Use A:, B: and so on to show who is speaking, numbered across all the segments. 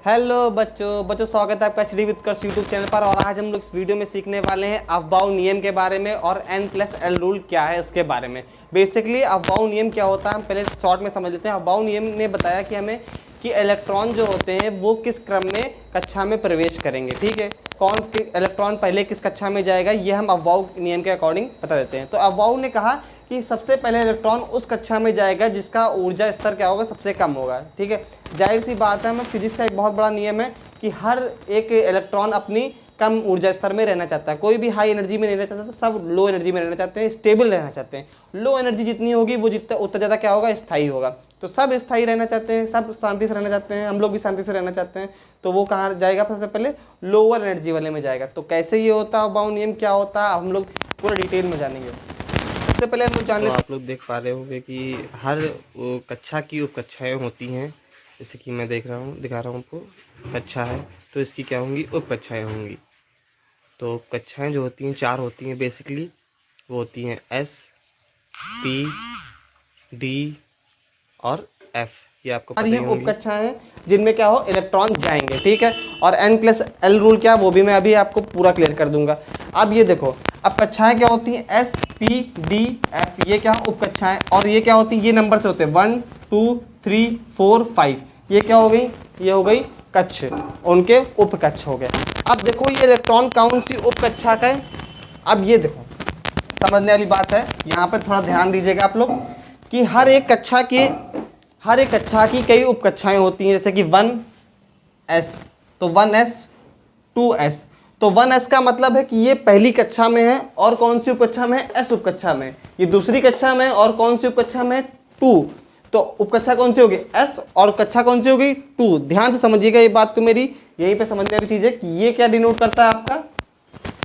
A: Hello बच्चों स्वागत है आपका स्टडी विद कर्स यूट्यूब चैनल पर। और आज हम लोग इस वीडियो में सीखने वाले हैं अफबाउ नियम के बारे में और N+L रूल क्या है इसके बारे में। बेसिकली अफबाउ नियम क्या होता है हम पहले शॉर्ट में समझ लेते हैं। अफबाउ नियम ने बताया कि हमें कि इलेक्ट्रॉन जो होते हैं वो किस क्रम में कक्षा में प्रवेश करेंगे। ठीक है, कौन इलेक्ट्रॉन पहले किस कक्षा में जाएगा ये हम अफबाउ नियम के अकॉर्डिंग बता देते हैं। तो अफबाउ ने कहा कि सबसे पहले इलेक्ट्रॉन उस कक्षा में जाएगा जिसका ऊर्जा स्तर क्या होगा, सबसे कम होगा। ठीक है, जाहिर सी बात है, हमें फिजिक्स का एक बहुत बड़ा नियम है कि हर एक इलेक्ट्रॉन अपनी कम ऊर्जा स्तर में रहना चाहता है। कोई भी हाई एनर्जी में नहीं रहना चाहता, तो सब लो एनर्जी में रहना चाहते हैं, स्टेबल रहना चाहते हैं। लो एनर्जी जितनी होगी वो जितना उतना ज़्यादा क्या होगा, स्थायी होगा। तो सब स्थायी रहना चाहते हैं, सब शांति से रहना चाहते हैं, हम लोग भी शांति से रहना चाहते हैं। तो वो कहाँ जाएगा, सबसे पहले लोअर एनर्जी वाले में जाएगा। तो कैसे ये होता है, अफबाउ नियम क्या होता है, हम लोग पूरा डिटेल में जानेंगे। सबसे पहले हम लोग जान लेते हैं,
B: आप लोग देख पा रहे होंगे कि हर कक्षा की उपकक्षाएं होती हैं। जैसे कि मैं दिखा रहा हूँ आपको, कक्षा है तो इसकी क्या होंगी, उपकक्षाएं होंगी। तो कक्षाएं जो होती हैं 4 होती हैं बेसिकली, वो होती हैं S, P, D और F। ये आपको पता ही होंगी।
A: उपकक्षाएं जिनमें क्या हो, इलेक्ट्रॉन जाएंगे। ठीक है, और N+L रूल क्या है वो भी मैं अभी आपको पूरा क्लियर कर दूंगा। अब ये देखो, अब कक्षाएं क्या होती हैं, S, P, D, F, ये क्या उपकक्षाएं। और ये क्या होती हैं, ये नंबर से होते हैं 1 2 3 4 5। ये क्या हो गई, ये हो गई कक्ष, उनके उपकक्ष हो गए। अब देखो ये इलेक्ट्रॉन कौन सी उपकक्षा का है। अब ये देखो समझने वाली बात है, यहाँ पर थोड़ा ध्यान दीजिएगा आप लोग कि हर एक कक्षा की कई उपकक्षाएं होती हैं। जैसे कि 1s, तो 1s 2s। तो 1s का मतलब है कि ये पहली कक्षा में है और कौन सी उपकक्षा में है, s उपकक्षा में। ये दूसरी कक्षा में और कौन सी उपकक्षा में, 2। तो उपकक्षा कौन सी होगी, s, और कक्षा कौन सी होगी, 2। ध्यान से समझिएगा ये बात, तो मेरी यहीं पे समझने वाली चीज है कि ये क्या डिनोट करता है आपका,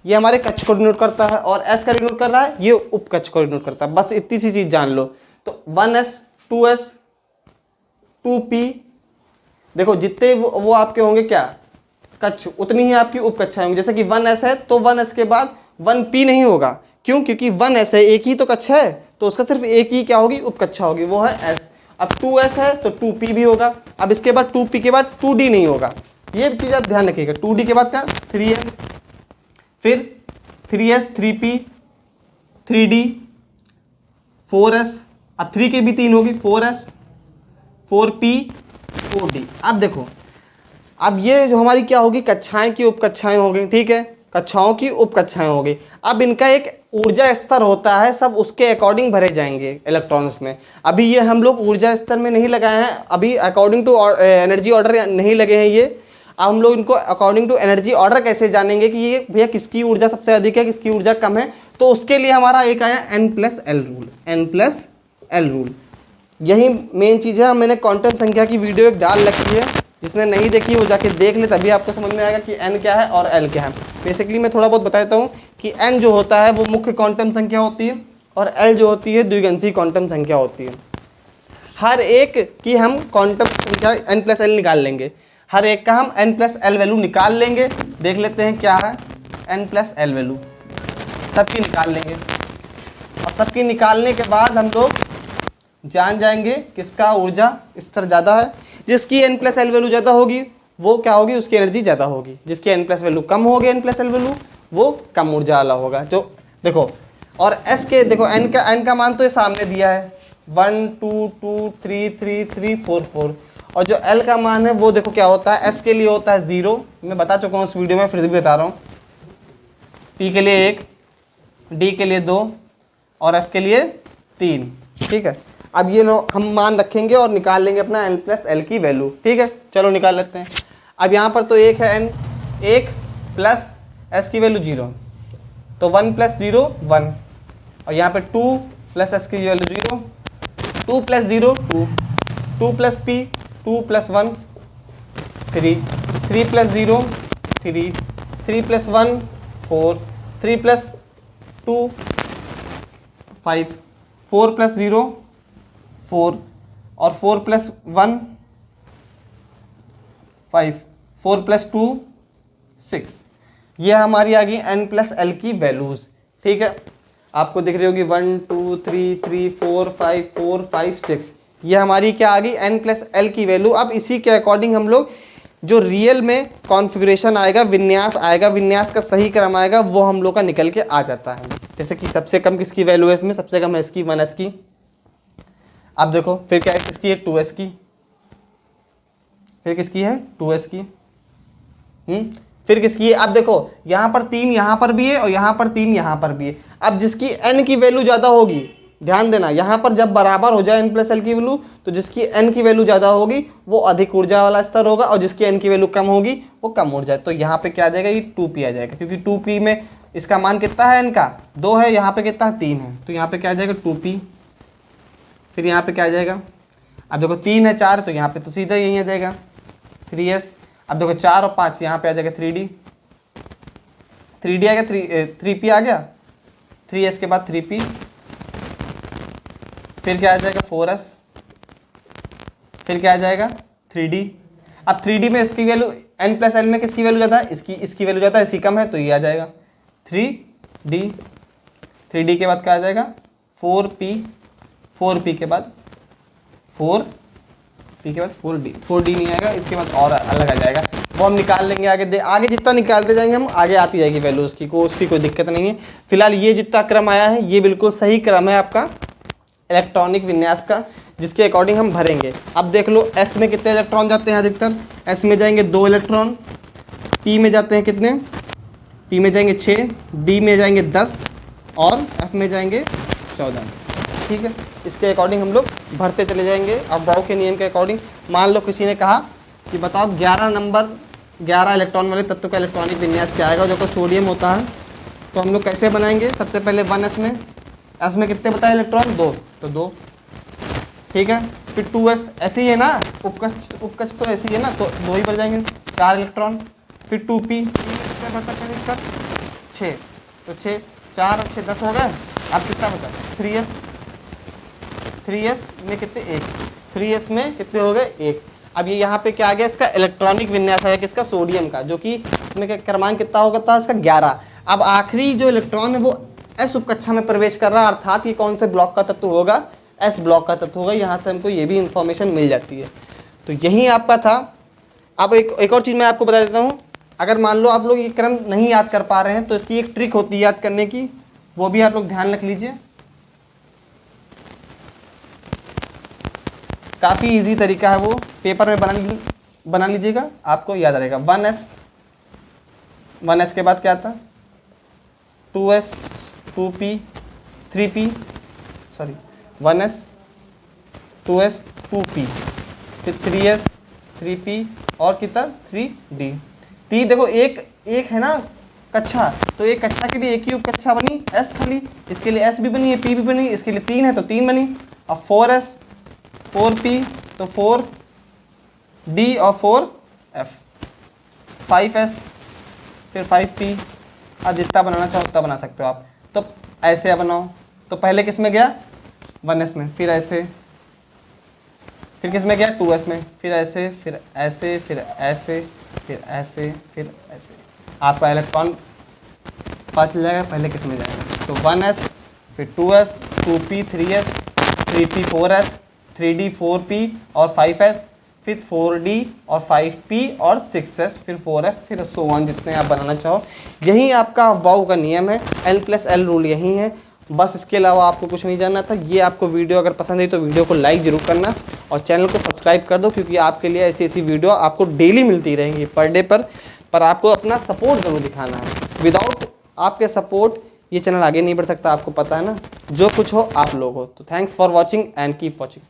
A: ये हमारे कक्ष को डिनोट करता है, और s का डिनोट कर रहा है, ये उपकक्ष को डिनोट करता है। बस इतनी सी चीज जान लो। तो 1s 2s 2p, देखो जितने वो आपके होंगे क्या, कक्ष, उतनी ही आपकी उपकक्षाएं होंगी। जैसे कि 1s है तो 1s के बाद 1p नहीं होगा, क्यों, क्योंकि 1s है, एक ही तो कक्ष है, तो उसका सिर्फ एक ही क्या होगी, उपकक्षा होगी, वो है s। अब 2s है तो 2p भी होगा। अब इसके बाद 2p के बाद 2d नहीं होगा, ये चीज आप ध्यान रखिएगा। 2d के बाद क्या, 3s, फिर 3s 3p 3d 4s, अब 3 की भी 3 होगी, 4s 4p 4d। अब देखो, अब ये जो हमारी क्या होगी, कक्षाएं की उपकक्षाएं हो गई। ठीक है, कक्षाओं की उपकक्षाएं हो गई। अब इनका एक ऊर्जा स्तर होता है, सब उसके अकॉर्डिंग भरे जाएंगे इलेक्ट्रॉन्स में। अभी ये हम लोग ऊर्जा स्तर में नहीं लगाए हैं, अभी अकॉर्डिंग टू एनर्जी ऑर्डर नहीं लगे हैं ये। अब हम लोग इनको अकॉर्डिंग टू एनर्जी ऑर्डर कैसे जानेंगे कि ये भैया किसकी ऊर्जा सबसे अधिक है, किसकी ऊर्जा कम है। तो उसके लिए हमारा एक आया N+L रूल। N+L रूल यही मेन चीज़ है। मैंने क्वांटम संख्या की वीडियो एक डाल रखी है, जिसने नहीं देखी वो जाके देख ले, तभी आपको समझ में आएगा कि n क्या है और l क्या है। बेसिकली मैं थोड़ा बहुत बताता हूँ कि n जो होता है वो मुख्य क्वांटम संख्या होती है, और l जो होती है द्विगंशी क्वांटम संख्या होती है। हर एक की हम क्वांटम संख्या N+L निकाल लेंगे, हर एक का हम N+L वैल्यू निकाल लेंगे। देख लेते हैं क्या है N+L वैल्यू, सबकी निकाल लेंगे। और सबकी निकालने के बाद हम लोग जान जाएंगे किसका ऊर्जा स्तर ज़्यादा है। जिसकी N+L वैल्यू ज़्यादा होगी वो क्या होगी, उसकी एनर्जी ज़्यादा होगी। जिसकी N+ वैल्यू कम होगी, N+L वैल्यू, वो कम ऊर्जा वाला होगा। जो देखो, और S के देखो n का मान तो ये सामने दिया है 1 2 2 3 3 3 4 4। और जो L का मान है वो देखो क्या होता है, S के लिए होता है 0, मैं बता चुका हूँ उस वीडियो में, फिर भी बता रहा हूँ। P के लिए 1, D के लिए 2 और F के लिए 3। ठीक है, अब ये लो हम मान रखेंगे और निकाल लेंगे अपना N+L की वैल्यू। ठीक है, चलो निकाल लेते हैं। अब यहाँ पर तो 1 है, n 1 प्लस S की वैल्यू 0, तो 1 + 0 1। और यहाँ पे 2 प्लस S की वैल्यू 0, 2 + 0 2, 2 + P 2 + 1 3, 3 + 0 3, 3 + 1 4, 3 + 2 5, 4 + 0 4, और 4 + 1 5, 4 + 2 6। ये हमारी आ गई N+L की वैल्यूज। ठीक है, आपको दिख रही होगी 1 2 3 3 4 5 4 5 6। ये हमारी क्या आ गई, N+L की वैल्यू। अब इसी के अकॉर्डिंग हम लोग जो रियल में कॉन्फ़िगरेशन आएगा, विन्यास आएगा, विन्यास का सही क्रम आएगा, वो हम लोग का निकल के आ जाता है। जैसे कि सबसे कम किसकी वैल्यू है इसमें, सबसे कम है इसकी 1s की। अब देखो फिर क्या है, किसकी है 2s की, फिर किसकी है 2s की, फिर किसकी है। अब देखो यहाँ पर 3 यहाँ पर भी है और यहाँ पर 3 यहाँ पर भी है। अब जिसकी n की वैल्यू ज़्यादा होगी, ध्यान देना, यहाँ पर जब बराबर हो जाए n प्लस एल की वैल्यू, तो जिसकी n की वैल्यू ज़्यादा होगी वो अधिक ऊर्जा वाला स्तर होगा, और जिसकी n की वैल्यू कम होगी वो कम ऊर्जा। तो यहाँ पे क्या आ जाएगा, ये 2p आ जाएगा, क्योंकि 2p में इसका मान कितना है, n का 2 है, यहाँ पे कितना है 3 है, तो यहाँ पे क्या आ जाएगा 2p। फिर यहाँ पे क्या आ जाएगा, अब देखो 3 है 4, तो यहाँ पे तो सीधा यही आ जाएगा 3s। अब देखो 4 और 5 यहाँ पे आ जाएगा 3d, 3d आ गया, 3p आ गया, 3s के बाद 3p, फिर क्या आ जाएगा 4s, फिर क्या आ जाएगा 3d। अब 3d में इसकी वैल्यू n प्लस एल में किसकी वैल्यू ज़्यादा है, इसकी वैल्यू ज़्यादा है, इसकी कम है, तो ये आ जाएगा 3d। 3d के बाद क्या आ जाएगा 4p, 4p के बाद 4p के बाद 4d, 4d नहीं आएगा, इसके बाद और अलग आ जाएगा, वो हम निकाल लेंगे आगे। आगे जितना निकालते जाएंगे हम, आगे आती जाएगी वैल्यू उसकी कोई दिक्कत नहीं है। फिलहाल ये जितना क्रम आया है ये बिल्कुल सही क्रम है आपका इलेक्ट्रॉनिक विन्यास का, जिसके अकॉर्डिंग हम भरेंगे। अब देख लो s में कितने इलेक्ट्रॉन जाते हैं अधिकतर, s में जाएंगे 2 इलेक्ट्रॉन, p में जाते हैं कितने, p में जाएंगे 6, d में जाएंगे 10 और f में जाएंगे 14। ठीक है, इसके अकॉर्डिंग हम लोग भरते चले जाएंगे। अब बाउ के नियम के अकॉर्डिंग मान लो किसी ने कहा कि बताओ 11 इलेक्ट्रॉन वाले तत्व का इलेक्ट्रॉनिक विन्यास क्या आएगा, जो कि सोडियम होता है। तो हम लोग कैसे बनाएंगे, सबसे पहले 1s में, s में कितने बताए इलेक्ट्रॉन 2, तो 2, ठीक है। फिर 2s ऐसे ही है ना, उपकक्ष तो ऐसे ही है ना, तो 2 ही बढ़ जाएंगे, 4 इलेक्ट्रॉन। फिर 2p कितने बढ़ता है, 6, तो 6 4 और 6 10 हो गए। अब कितना बचा 3s में कितने 1, 3s में कितने हो गए 1। अब ये यहाँ पे क्या आ गया, इसका इलेक्ट्रॉनिक विन्यास है किसका, सोडियम का, जो कि इसमें क्रमांक कितना होगा था इसका 11। अब आखिरी जो इलेक्ट्रॉन है वो s उपकक्षा में प्रवेश कर रहा है, अर्थात ये कौन से ब्लॉक का तत्व होगा, s ब्लॉक का तत्व होगा। यहाँ से हमको ये भी इंफॉर्मेशन मिल जाती है। तो यही आपका था। अब एक और चीज़ मैं आपको बता देता हूँ, अगर मान लो आप लोग ये क्रम नहीं याद कर पा रहे हैं तो इसकी एक ट्रिक होती है याद करने की, वो भी आप लोग ध्यान रख लीजिए। काफ़ी इजी तरीका है वो, पेपर में बना लीजिएगा, आपको याद रहेगा। 1s के बाद क्या था 2s 2p 3p, sorry 1s 2s 2p, फिर 3s 3p और कितना 3d। देखो एक है ना कक्षा, तो एक कक्षा के लिए एक ही उपकक्षा बनी s खाली, इसके लिए s भी बनी है, p भी बनी, इसके लिए 3 है तो 3 बनी। अब 4s 4p तो 4d और 4f, 5s फिर 5p। अब जितना बनाना चाहो उतना बना सकते हो आप। तो ऐसे बनाओ, तो पहले किस में गया 1s में, फिर ऐसे, फिर किस में गया 2s में, फिर ऐसे, फिर ऐसे, फिर ऐसे, फिर ऐसे, फिर ऐसे। आपका इलेक्ट्रॉन पता चल जाएगा पहले किस में जाएगा। तो 1s फिर 2s 2p 3s 3p 4s 3d 4p और 5s, फिर 4d और 5p और 6s, फिर 4f, फिर so on, जितने आप बनाना चाहो। यही आपका बाउ का नियम है, n+l रूल यही है। बस इसके अलावा आपको कुछ नहीं जानना था। ये आपको वीडियो अगर पसंद आई तो वीडियो को लाइक ज़रूर करना और चैनल को सब्सक्राइब कर दो, क्योंकि आपके लिए ऐसी वीडियो आपको डेली मिलती रहेंगी पर डे पर आपको अपना सपोर्ट ज़रूर दिखाना है। विदाउट आपके सपोर्ट ये चैनल आगे नहीं बढ़ सकता, आपको पता है ना। जो कुछ हो आप लोग हो। तो thanks for watching and keep watching.